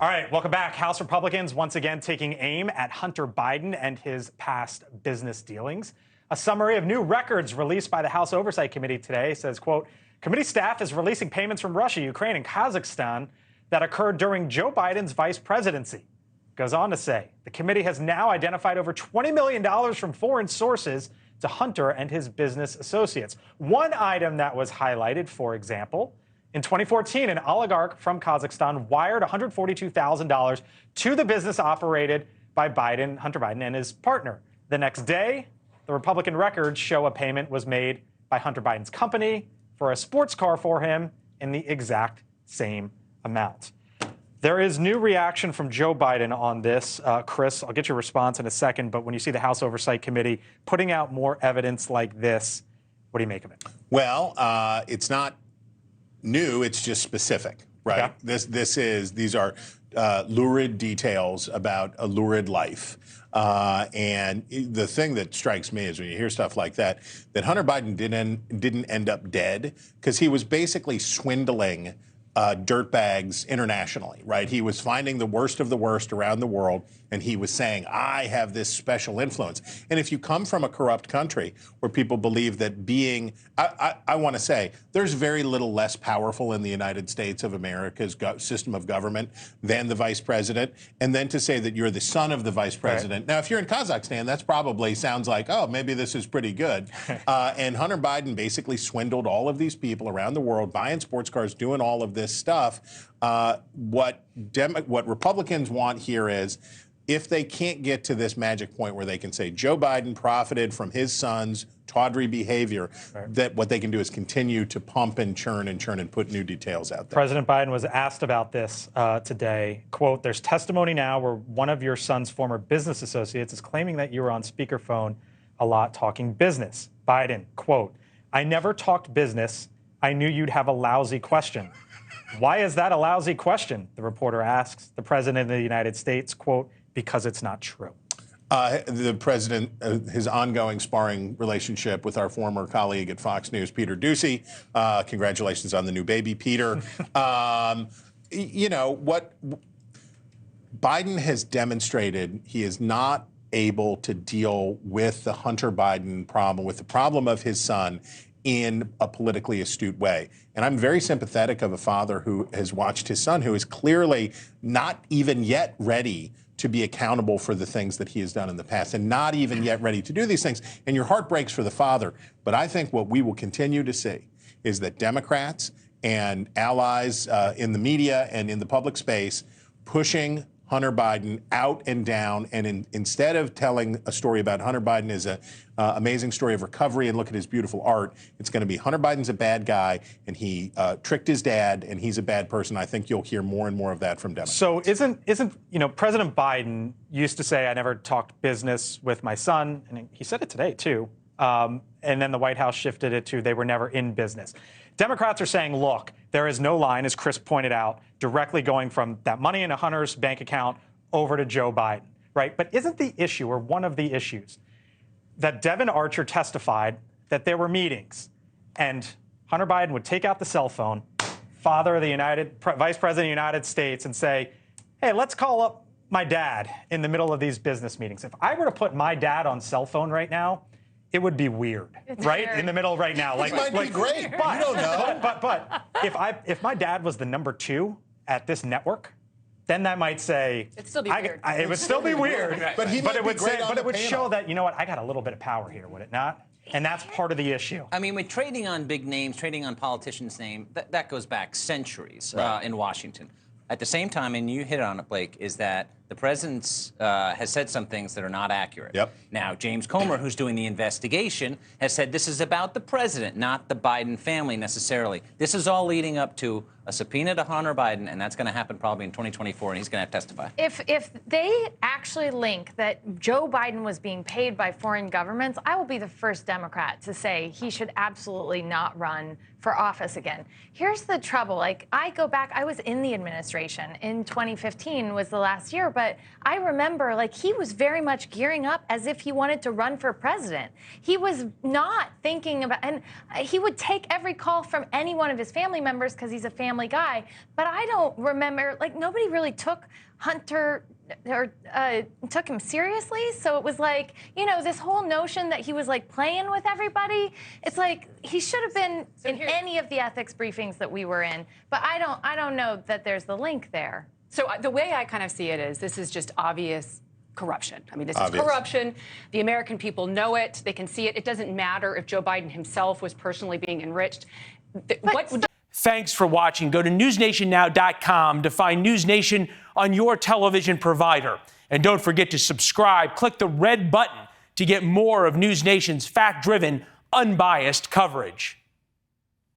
All right, welcome back. House Republicans once again taking aim at Hunter Biden and his past business dealings. A summary of new records released by the House Oversight Committee today says, quote, committee staff is releasing payments from Russia, Ukraine, and Kazakhstan that occurred during Joe Biden's vice presidency. Goes on to say, the committee has now identified over $20 million from foreign sources to Hunter and his business associates. One item that was highlighted, for example, in 2014, an oligarch from Kazakhstan wired $142,000 to the business operated by Hunter Biden and his partner. The next day, the Republican records show a payment was made by Hunter Biden's company for a sports car for him in the exact same amount. There is new reaction from Joe Biden on this. Chris, I'll get your response in a second, but when you see the House Oversight Committee putting out more evidence like this, what do you make of it? Well, it's not new, it's just specific, right? Okay. These are lurid details about a lurid life. And the thing that strikes me is when you hear stuff like that Hunter Biden didn't end up dead because he was basically swindling dirtbags internationally, right? He was finding the worst of the worst around the world, and he was saying, I have this special influence. And if you come from a corrupt country where people believe that I want to say, there's very little less powerful in the United States of America's system of government than the vice president. And then to say that you're the son of the vice president. Right. Now, if you're in Kazakhstan, that's probably sounds like, oh, maybe this is pretty good. And Hunter Biden basically swindled all of these people around the world, buying sports cars, doing all of this stuff. What Republicans want here is, if they can't get to this magic point where they can say Joe Biden profited from his son's tawdry behavior, that what they can do is continue to pump and churn and put new details out there. President Biden was asked about this today. Quote, there's testimony now where one of your son's former business associates is claiming that you were on speakerphone a lot talking business. Biden, quote, I never talked business. I knew you'd have a lousy question. Why is that a lousy question? The reporter asks. The president of the United States, quote, because it's not true. The president, his ongoing sparring relationship with our former colleague at Fox News, Peter Doocy. Congratulations on the new baby, Peter. You know, what Biden has demonstrated, he is not able to deal with the Hunter Biden problem, with the problem of his son, in a politically astute way. And I'm very sympathetic of a father who has watched his son, who is clearly not even yet ready to be accountable for the things that he has done in the past, and not even yet ready to do these things. And your heart breaks for the father. But I think what we will continue to see is that Democrats and allies in the media and in the public space pushing Hunter Biden out and down, and instead of telling a story about Hunter Biden as an amazing story of recovery and look at his beautiful art, it's going to be Hunter Biden's a bad guy, and he tricked his dad, and he's a bad person. I think you'll hear more and more of that from Democrats. So isn't President Biden used to say, I never talked business with my son, and he said it today, too. And then the White House shifted it to they were never in business. Democrats are saying, look, there is no line, as Chris pointed out, directly going from that money in a Hunter's bank account over to Joe Biden, right? But isn't the issue, or one of the issues, that Devin Archer testified that there were meetings and Hunter Biden would take out the cell phone, father of the Vice President of the United States, and say, hey, let's call up my dad in the middle of these business meetings. If I were to put my dad on cell phone right now, it would be weird, right? In the middle right now. It might be great. But, you don't know. But if my dad was the number 2 at this network, then that might say it'd still be weird. It would still be weird. But it would show that, you know what, I got a little bit of power here, would it not? And that's part of the issue. I mean, with trading on big names, trading on politicians' names, that goes back centuries in Washington. At the same time, and you hit on it, Blake, is that the president has said some things that are not accurate. Yep. Now, James Comer, who's doing the investigation, has said this is about the president, not the Biden family necessarily. This is all leading up to a subpoena to Hunter Biden, and that's going to happen probably in 2024, and he's going to have to testify. If they actually link that Joe Biden was being paid by foreign governments, I will be the first Democrat to say he should absolutely not run for office again. Here's the trouble. Like, I go back, I was in the administration in 2015 was the last year, but I remember, like, he was very much gearing up as if he wanted to run for president. He was not thinking about, and he would take every call from any one of his family members because he's a family family guy. But I don't remember, like, nobody really took Hunter or took him seriously. So it was like, you know, this whole notion that he was like playing with everybody. It's like he should have been in any of the ethics briefings that we were in. But I don't know that there's the link there. So the way I kind of see it is this is just obvious corruption. I mean, this is corruption. The American people know it. They can see it. It doesn't matter if Joe Biden himself was personally being enriched. Thanks for watching. Go to newsnationnow.com to find NewsNation on your television provider. And don't forget to subscribe. Click the red button to get more of NewsNation's fact-driven, unbiased coverage.